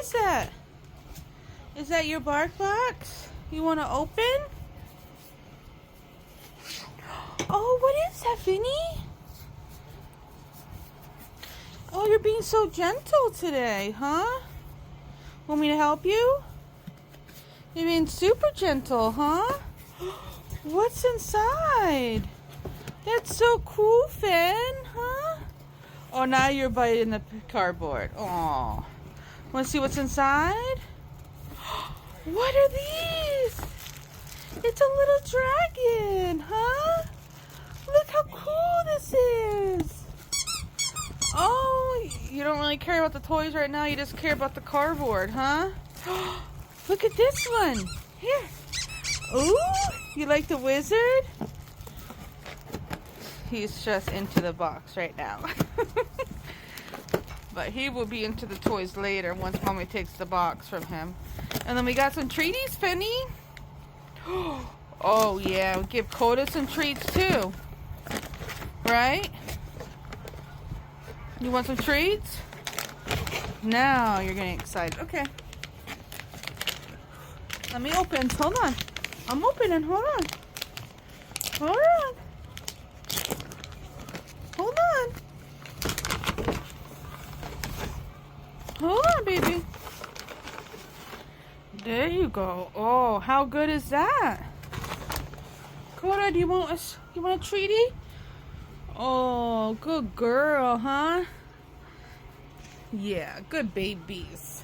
Is that? Is that your bark box? You want to open? Oh, what is that, Vinny? Oh, you're being so gentle today, huh? Want me to help you? You're being super gentle, huh? What's inside? That's so cool, Finn, huh? Oh, now you're biting the cardboard. Oh. Want to see what's inside? What are these? It's a little dragon, huh? Look how cool this is. Oh, you don't really care about the toys right now. You just care about the cardboard, huh? Look at this one. Here. Ooh, you like the wizard? He's just into the box right now. But he will be into the toys later once Mommy takes the box from him. And then we got some treaties, Penny. Oh, yeah. We give Coda some treats, too. Right? You want some treats? Now you're getting excited. Okay. Let me open. Hold on. I'm opening. Hold on. Hold on. Hold on. Hold on, baby. There you go. Oh, how good is that? Coda, do you want a treaty? Oh, good girl, huh? Yeah, good babies.